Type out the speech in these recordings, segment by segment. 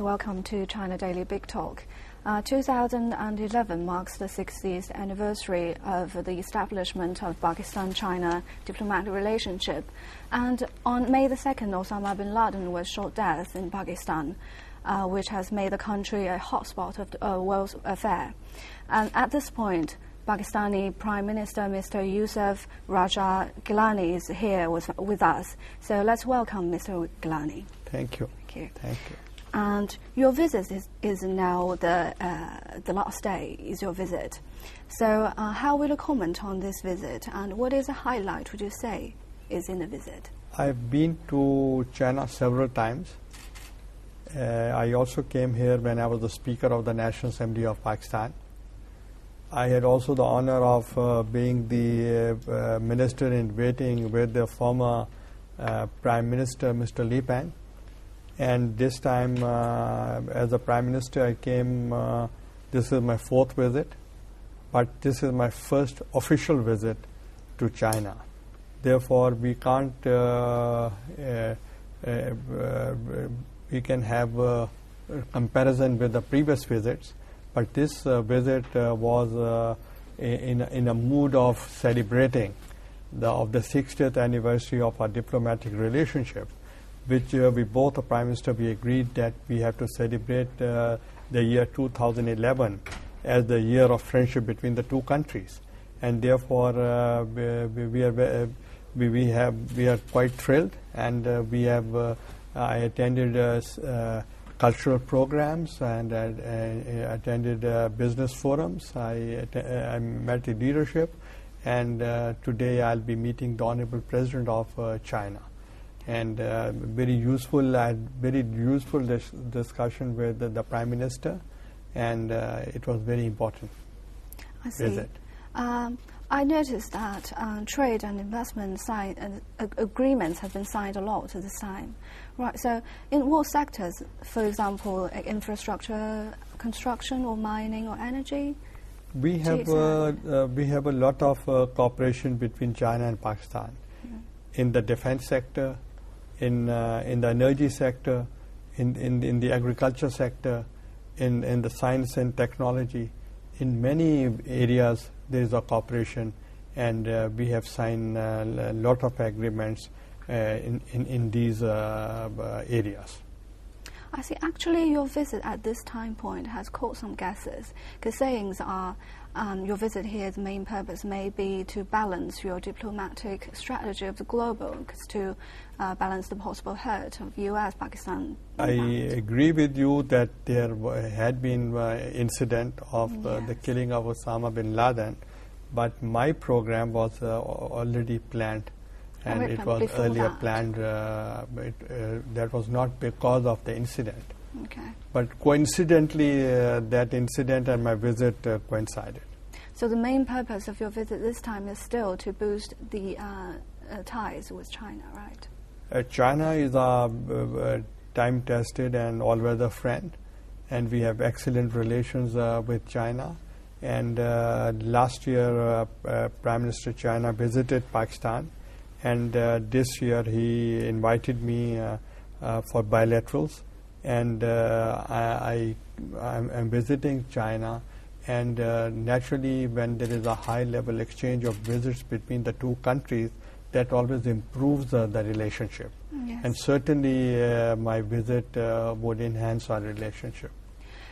Welcome to China Daily Big Talk. 2011 marks the 60th anniversary of the establishment of Pakistan-China diplomatic relationship. And on May the 2nd, Osama bin Laden was shot dead in Pakistan, which has made the country a hotspot of the world affair. And at this point, Pakistani Prime Minister Mr. Yusuf Raza Gilani is here with us. So let's welcome Mr. Gilani. Thank you. Thank you. Thank you. And your visit is now the last day is your visit. So how will you comment on this visit, and what is a highlight would you say is in the visit? I've been to China several times. I also came here when I was the Speaker of the National Assembly of Pakistan. I had also the honor of being the Minister in waiting with the former Prime Minister Mr. Li Peng. And this time, as a Prime Minister, I came, this is my fourth visit, but this is my first official visit to China. Therefore, we can't, we can have a comparison with the previous visits, but this visit was in a mood of celebrating of the 60th anniversary of our diplomatic relationship, which we both, the Prime Minister, we agreed that we have to celebrate the year 2011 as the year of friendship between the two countries, and therefore we are quite thrilled, and we have I attended cultural programs and attended business forums. I met the leadership, and today I'll be meeting the Honorable President of China. And very useful discussion with the Prime Minister, and it was very important visit. I noticed that trade and investment agreements have been signed a lot at this time. Right. So, in what sectors, for example, infrastructure, construction, or mining, or energy? We have a lot of cooperation between China and Pakistan in the defense sector, in the energy sector, in the agriculture sector, in the science and technology. In many areas there is a cooperation, and we have signed a lot of agreements in these areas. I see. Actually, your visit at this time point has caught some guesses, because sayings are your visit here, the main purpose may be to balance your diplomatic strategy of the global, to balance the possible hurt of U.S., Pakistan. I agree with you that there had been incident of the killing of Osama bin Laden, but my program was already planned. And it was earlier planned. That was not because of the incident. Okay. But coincidentally, that incident and my visit coincided. So the main purpose of your visit this time is still to boost the ties with China, right? China is a time-tested and all-weather friend, and we have excellent relations with China. And last year, Prime Minister China visited Pakistan. And this year he invited me for bilaterals, and I'm visiting China, and naturally when there is a high-level exchange of visits between the two countries, that always improves the relationship. Yes. And certainly my visit would enhance our relationship.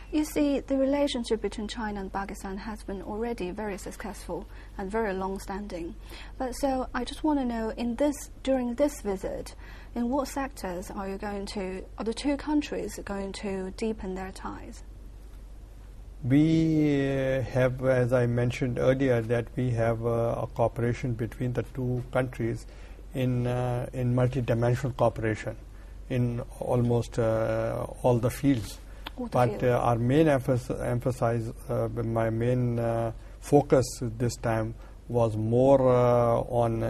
You see, the relationship between China and Pakistan has been already very successful and very long-standing. But so I just want to know, during this visit, in what sectors are the two countries going to deepen their ties? We have, as I mentioned earlier, that we have a cooperation between the two countries in multidimensional cooperation in almost all the fields. But our main my main focus this time was more on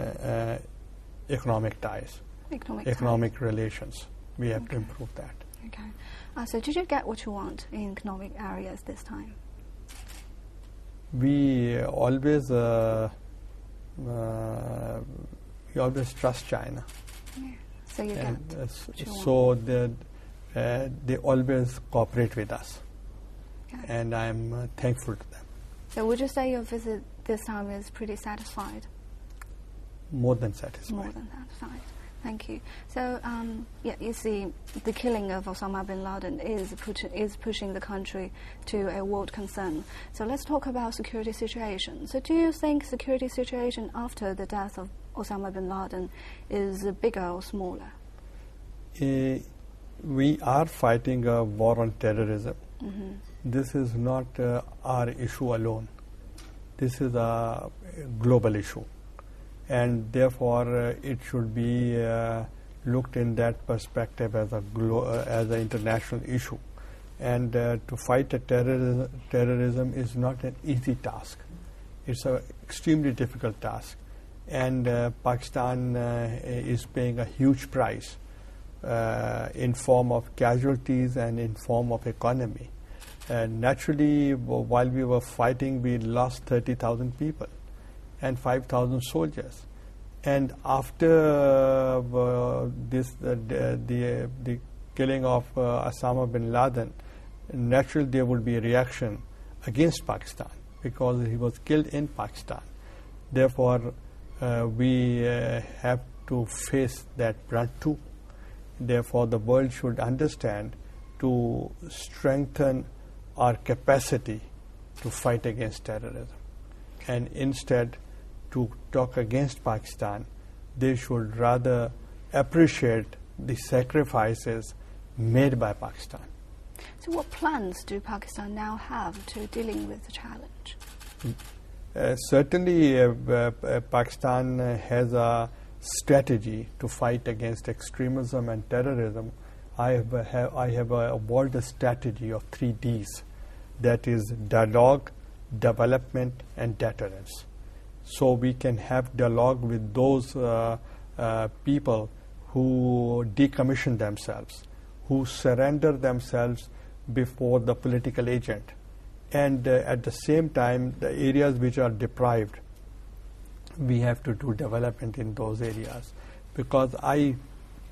economic ties, economic relations. We have to improve that. Okay. So did you get what you want in economic areas this time? We always trust China. Yeah. So you get what you want. So the they always cooperate with us. Okay. And I'm thankful to them. So would you say your visit this time is pretty satisfied? More than satisfied. More than satisfied. Thank you. So, yeah, you see, the killing of Osama bin Laden is pushing the country to a world concern. So let's talk about security situation. So do you think security situation after the death of Osama bin Laden is bigger or smaller? We are fighting a war on terrorism. Mm-hmm. This is not our issue alone. This is a global issue. And therefore, it should be looked in that perspective as as an international issue. And to fight terrorism is not an easy task. It's an extremely difficult task. And Pakistan is paying a huge price in form of casualties and in form of economy. Naturally, while we were fighting, we lost 30,000 people and 5,000 soldiers. And after the killing of Osama bin Laden, naturally there would be a reaction against Pakistan because he was killed in Pakistan. Therefore, we have to face that brunt too. Therefore, the world should understand to strengthen our capacity to fight against terrorism. And instead, to talk against Pakistan, they should rather appreciate the sacrifices made by Pakistan. So what plans do Pakistan now have to dealing with the challenge? Certainly, Pakistan has a strategy to fight against extremism and terrorism. I have evolved a strategy of 3 Ds. That is dialogue, development, and deterrence. So we can have dialogue with those people who decommission themselves, who surrender themselves before the political agent. And at the same time, the areas which are deprived, we have to do development in those areas. Because I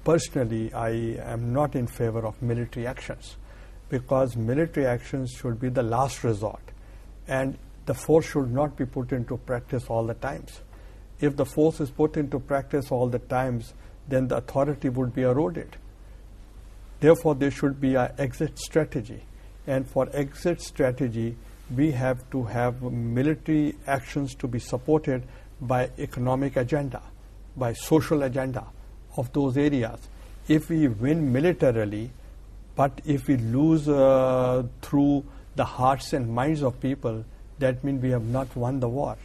am not in favor of military actions, because military actions should be the last resort. And the force should not be put into practice all the times. If the force is put into practice all the times, then the authority would be eroded. Therefore, there should be an exit strategy. And for exit strategy, we have to have military actions to be supported by economic agenda, by social agenda of those areas. If we win militarily, but if we lose through the hearts and minds of people, that means we have not won the war.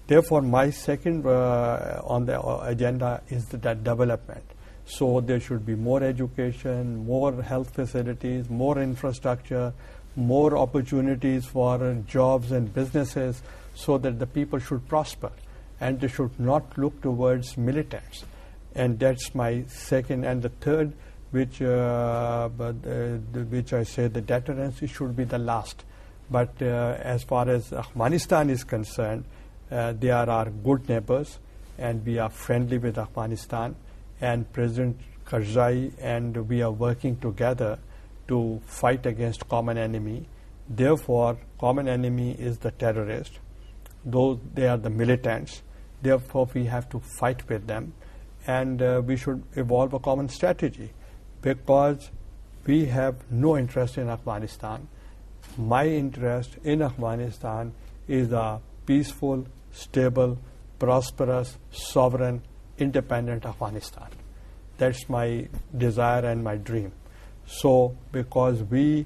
Therefore, my second on the agenda is that development. So there should be more education, more health facilities, more infrastructure, more opportunities for jobs and businesses, so that the people should prosper and they should not look towards militants. And that's my second. And the third, which I say the deterrence, it should be the last. But as far as Afghanistan is concerned, they are our good neighbors, and we are friendly with Afghanistan. And President Karzai and we are working together to fight against common enemy. Therefore, common enemy is the terrorist. Those they are the militants. Therefore, we have to fight with them, and we should evolve a common strategy, because we have no interest in Afghanistan. My interest in Afghanistan is a peaceful, stable, prosperous, sovereign, independent Afghanistan. That's my desire and my dream. So, because we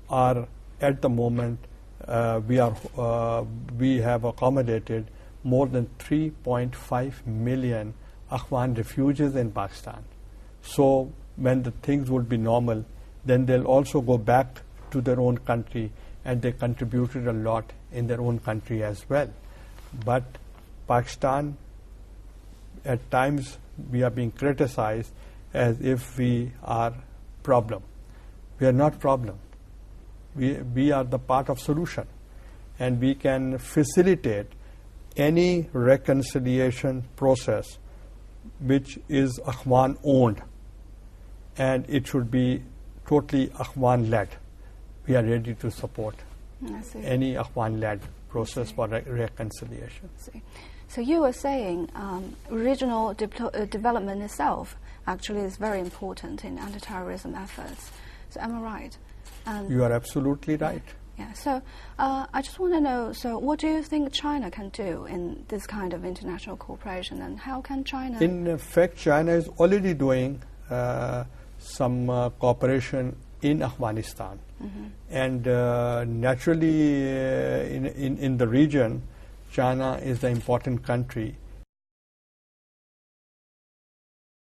are at the moment, we have accommodated more than 3.5 million Afghan refugees in Pakistan. So, when the things would be normal, then they'll also go back to their own country, and they contributed a lot in their own country as well. But Pakistan, at times, we are being criticized as if we are problem. We are not problem. We are the part of solution, and we can facilitate any reconciliation process which is Afghan owned, and it should be totally Afghan-led. We are ready to support I see. any Afghan-led process for reconciliation. I see. So you were saying regional development itself actually is very important in anti-terrorism efforts. So am I right? You are absolutely right. Yeah. So I just want to know, so what do you think China can do in this kind of international cooperation, and how can China... In fact, China is already doing some cooperation in Afghanistan. And naturally, in the region, China is the important country